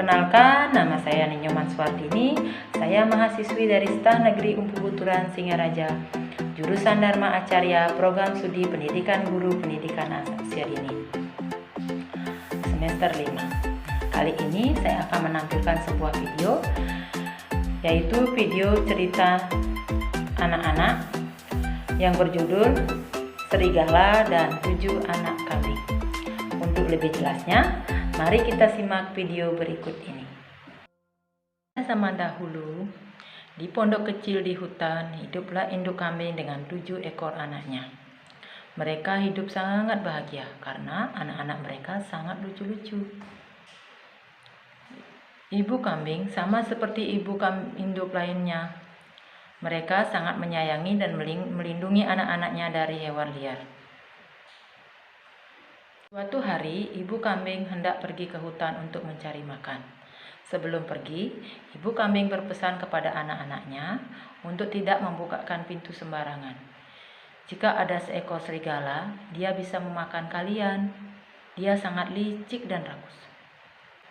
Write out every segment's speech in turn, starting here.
Perkenalkan, nama saya Ninyo Manswardini. Saya mahasiswi dari Staf Negeri Umpu Buturan Singaraja, jurusan Dharma Acarya, Program Studi Pendidikan Guru Pendidikan Usia Dini, semester 5. Kali ini saya akan menampilkan sebuah video, yaitu video cerita anak-anak yang berjudul Serigala dan 7 Anak Kambing. Untuk lebih jelasnya, mari kita simak video berikut ini. Zaman dahulu, di pondok kecil di hutan, hiduplah induk kambing dengan 7 ekor anaknya. Mereka hidup sangat bahagia karena anak-anak mereka sangat lucu-lucu. Ibu kambing sama seperti ibu induk lainnya. Mereka sangat menyayangi dan melindungi anak-anaknya dari hewan liar. Suatu hari, ibu kambing hendak pergi ke hutan untuk mencari makan. Sebelum pergi, ibu kambing berpesan kepada anak-anaknya untuk tidak membukakan pintu sembarangan. Jika ada seekor serigala, dia bisa memakan kalian. Dia sangat licik dan rakus.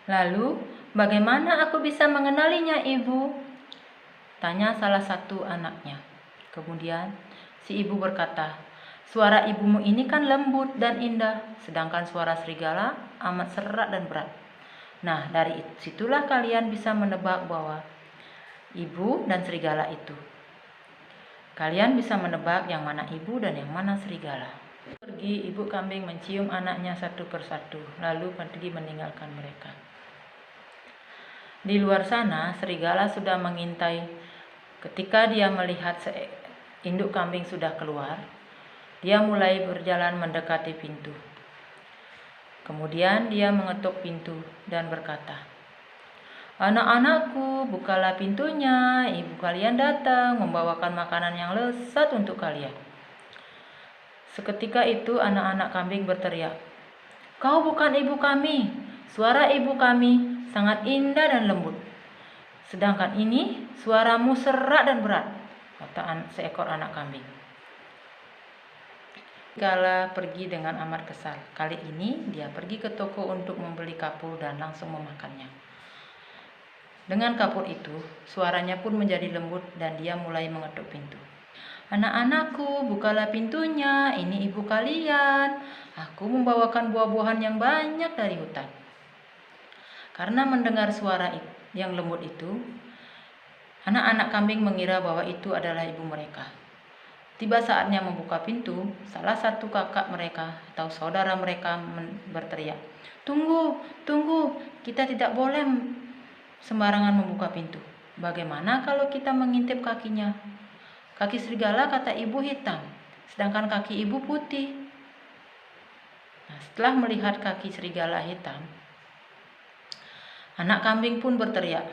Lalu, bagaimana aku bisa mengenalinya, ibu? Tanya salah satu anaknya. Kemudian, si ibu berkata, "Suara ibumu ini kan lembut dan indah, sedangkan suara serigala amat serak dan berat. Nah, dari situlah kalian bisa menebak bahwa ibu dan serigala itu. Kalian bisa menebak yang mana ibu dan yang mana serigala." Pergi, ibu kambing mencium anaknya satu persatu, lalu pergi meninggalkan mereka. Di luar sana, serigala sudah mengintai. Ketika dia melihat induk kambing sudah keluar, dia mulai berjalan mendekati pintu. Kemudian dia mengetuk pintu dan berkata, "Anak-anakku, bukalah pintunya. Ibu kalian datang membawakan makanan yang lezat untuk kalian." Seketika itu anak-anak kambing berteriak, "Kau bukan ibu kami. Suara ibu kami sangat indah dan lembut. Sedangkan ini suaramu serak dan berat," kata seekor anak kambing. Serigala pergi dengan amat kesal. Kali ini dia pergi ke toko untuk membeli kapur dan langsung memakannya. Dengan kapur itu, suaranya pun menjadi lembut dan dia mulai mengetuk pintu. "Anak-anakku, bukalah pintunya. Ini ibu kalian. Aku membawakan buah-buahan yang banyak dari hutan." Karena mendengar suara yang lembut itu, anak-anak kambing mengira bahwa itu adalah ibu mereka. Tiba saatnya membuka pintu, salah satu kakak mereka atau saudara mereka berteriak, "Tunggu, tunggu, kita tidak boleh sembarangan membuka pintu. Bagaimana kalau kita mengintip kakinya? Kaki serigala kata ibu hitam, sedangkan kaki ibu putih." Nah, setelah melihat kaki serigala hitam, anak kambing pun berteriak,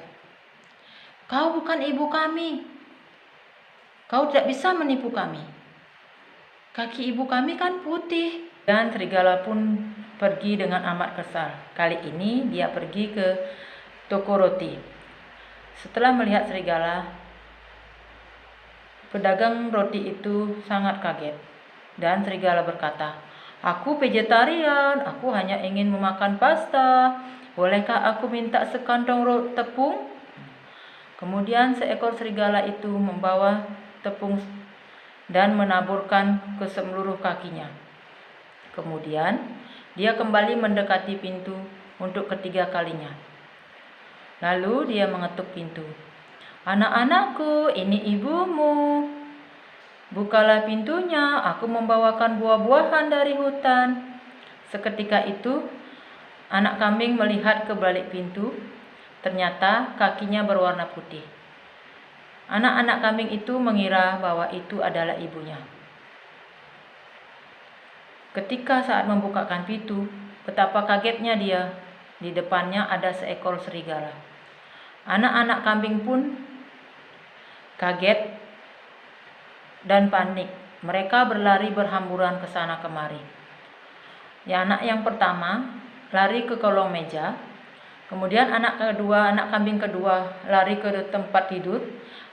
"Kau bukan ibu kami. Kau tidak bisa menipu kami. Kaki ibu kami kan putih." Dan serigala pun pergi dengan amat kesal. Kali ini dia pergi ke toko roti. Setelah melihat serigala, pedagang roti itu sangat kaget. Dan serigala berkata, "Aku vegetarian, aku hanya ingin memakan pasta. Bolehkah aku minta sekantong tepung?" Kemudian seekor serigala itu membawa tepung dan menaburkan ke seluruh kakinya. Kemudian dia kembali mendekati pintu untuk ketiga kalinya. Lalu dia mengetuk pintu. "Anak-anakku, ini ibumu. Bukalah pintunya, aku membawakan buah-buahan dari hutan." Seketika itu, anak kambing melihat ke balik pintu. Ternyata kakinya berwarna putih. Anak-anak kambing itu mengira bahwa itu adalah ibunya. Ketika saat membukakan pintu, betapa kagetnya dia. Di depannya ada seekor serigala. Anak-anak kambing pun kaget dan panik. Mereka berlari berhamburan ke sana kemari. Anak yang pertama lari ke kolong meja. Kemudian anak kambing kedua lari ke tempat tidur.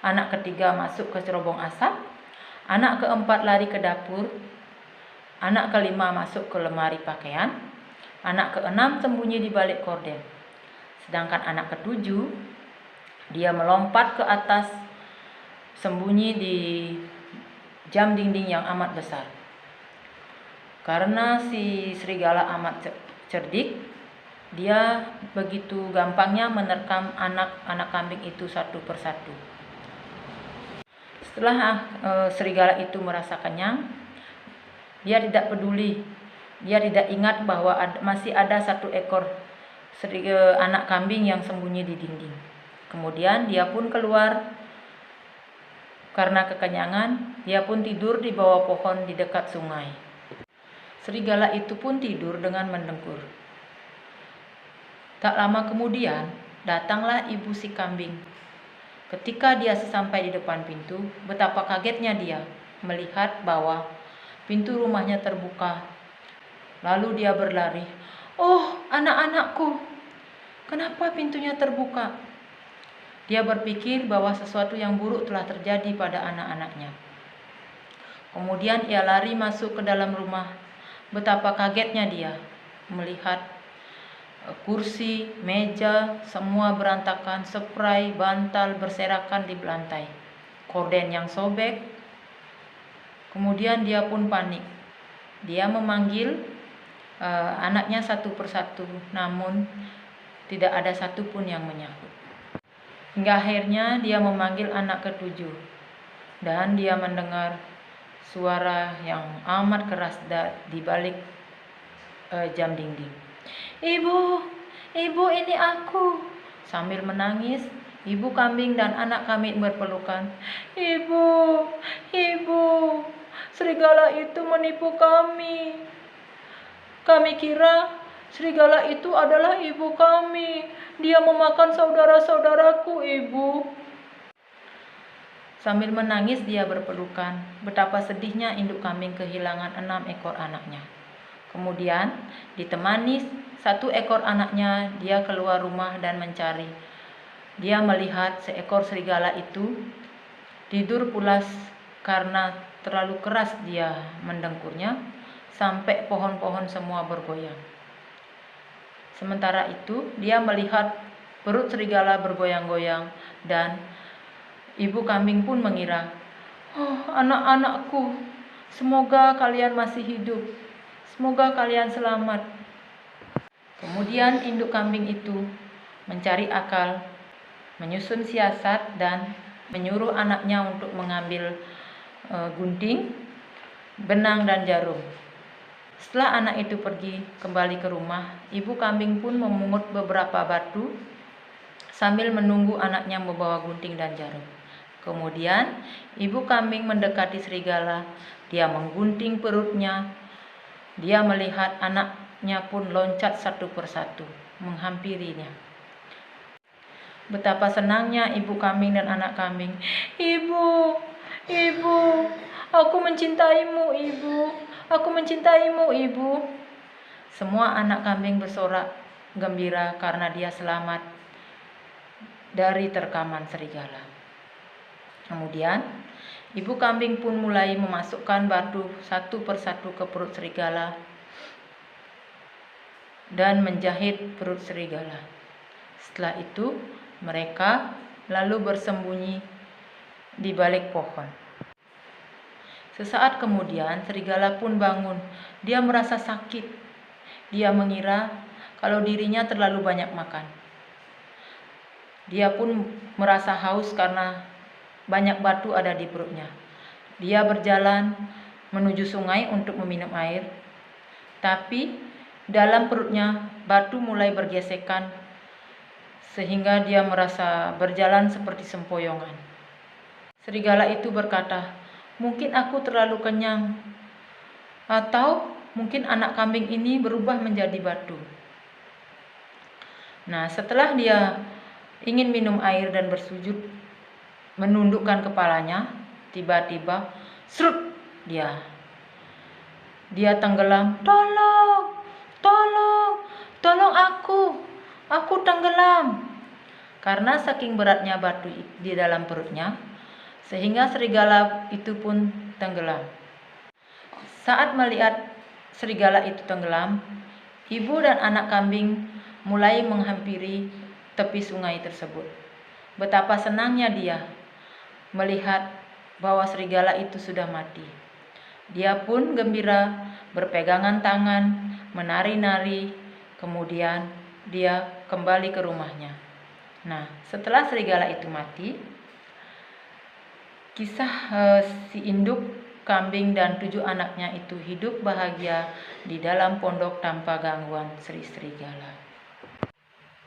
Anak ketiga masuk ke cerobong asap. Anak keempat lari ke dapur. Anak kelima masuk ke lemari pakaian. Anak keenam sembunyi di balik korden. Sedangkan anak ketujuh, dia melompat ke atas, sembunyi di jam dinding yang amat besar. Karena si serigala amat cerdik, dia begitu gampangnya menerkam anak-anak kambing itu satu persatu. Setelah serigala itu merasa kenyang, dia tidak peduli. Dia tidak ingat bahwa masih ada satu ekor anak kambing yang sembunyi di dinding. Kemudian dia pun keluar. Karena kekenyangan, dia pun tidur di bawah pohon di dekat sungai. Serigala itu pun tidur dengan mendengkur. Tak lama kemudian, datanglah ibu si kambing. Ketika dia sesampai di depan pintu, betapa kagetnya dia melihat bahwa pintu rumahnya terbuka. Lalu dia berlari, "Oh, anak-anakku, kenapa pintunya terbuka?" Dia berpikir bahwa sesuatu yang buruk telah terjadi pada anak-anaknya. Kemudian ia lari masuk ke dalam rumah. Betapa kagetnya dia melihat kursi, meja, semua berantakan, spray, bantal berserakan di lantai, korden yang sobek. Kemudian dia pun panik. Dia memanggil anaknya satu persatu, namun tidak ada satupun yang menyahut. Hingga akhirnya dia memanggil anak ketujuh, dan dia mendengar suara yang amat keras di balik jam dinding. "Ibu, ibu, ini aku!" Sambil menangis, ibu kambing dan anak kambing berpelukan. "Ibu, ibu, serigala itu menipu kami. Kami kira serigala itu adalah ibu kami. Dia memakan saudara-saudaraku, ibu." Sambil menangis dia berpelukan. Betapa sedihnya induk kambing kehilangan 6 ekor anaknya. Kemudian ditemani 1 ekor anaknya, dia keluar rumah dan mencari. Dia melihat seekor serigala itu tidur pulas karena terlalu keras dia mendengkurnya sampai pohon-pohon semua bergoyang. Sementara itu, dia melihat perut serigala bergoyang-goyang dan ibu kambing pun mengira, "Oh, anak-anakku, semoga kalian masih hidup. Semoga kalian selamat." Kemudian induk kambing itu mencari akal, menyusun siasat dan menyuruh anaknya untuk mengambil gunting, benang dan jarum. Setelah anak itu pergi kembali ke rumah, ibu kambing pun memungut beberapa batu sambil menunggu anaknya membawa gunting dan jarum. Kemudian ibu kambing mendekati serigala. Dia menggunting perutnya. Dia melihat anaknya pun loncat satu persatu menghampirinya. Betapa senangnya ibu kambing dan anak kambing. "Ibu, ibu, aku mencintaimu, ibu. Aku mencintaimu, ibu." Semua anak kambing bersorak gembira karena dia selamat dari terkaman serigala. Kemudian ibu kambing pun mulai memasukkan batu satu persatu ke perut serigala dan menjahit perut serigala. Setelah itu mereka lalu bersembunyi di balik pohon. Sesaat kemudian serigala pun bangun. Dia merasa sakit. Dia mengira kalau dirinya terlalu banyak makan. Dia pun merasa haus karena banyak batu ada di perutnya. Dia berjalan menuju sungai untuk meminum air. Tapi dalam perutnya batu mulai bergesekan sehingga dia merasa berjalan seperti sempoyongan. Serigala itu berkata, "Mungkin aku terlalu kenyang, atau mungkin anak kambing ini berubah menjadi batu." Nah, setelah dia ingin minum air dan bersujud, menundukkan kepalanya, tiba-tiba serut dia tenggelam. "Tolong, tolong, tolong aku tenggelam." Karena saking beratnya batu di dalam perutnya, sehingga serigala itu pun tenggelam. Saat melihat serigala itu tenggelam, ibu dan anak kambing mulai menghampiri tepi sungai tersebut. Betapa senangnya dia melihat bahwa serigala itu sudah mati. Dia pun gembira, berpegangan tangan, menari-nari, kemudian dia kembali ke rumahnya. Nah, setelah serigala itu mati, kisah si induk kambing dan 7 anaknya itu hidup bahagia di dalam pondok tanpa gangguan serigala.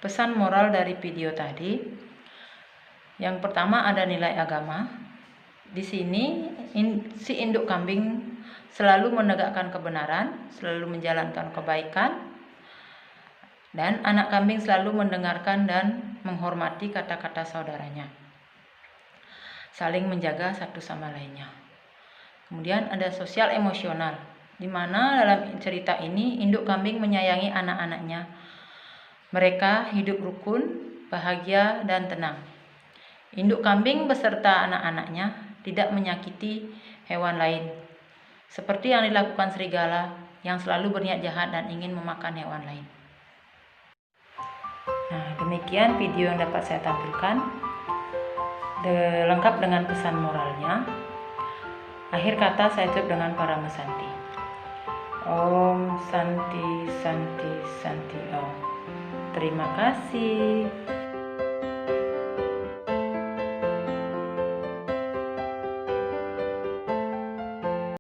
Pesan moral dari video tadi, yang pertama ada nilai agama. Di sini si induk kambing selalu menegakkan kebenaran, selalu menjalankan kebaikan, dan anak kambing selalu mendengarkan dan menghormati kata-kata saudaranya, saling menjaga satu sama lainnya. Kemudian ada sosial emosional, di mana dalam cerita ini induk kambing menyayangi anak-anaknya. Mereka hidup rukun, bahagia, dan tenang. Induk kambing beserta anak-anaknya tidak menyakiti hewan lain, seperti yang dilakukan serigala yang selalu berniat jahat dan ingin memakan hewan lain. Nah, demikian video yang dapat saya tampilkan, lengkap dengan pesan moralnya. Akhir kata saya tutup dengan Parama Santi. Om Santi Santi Santi Om. Terima kasih.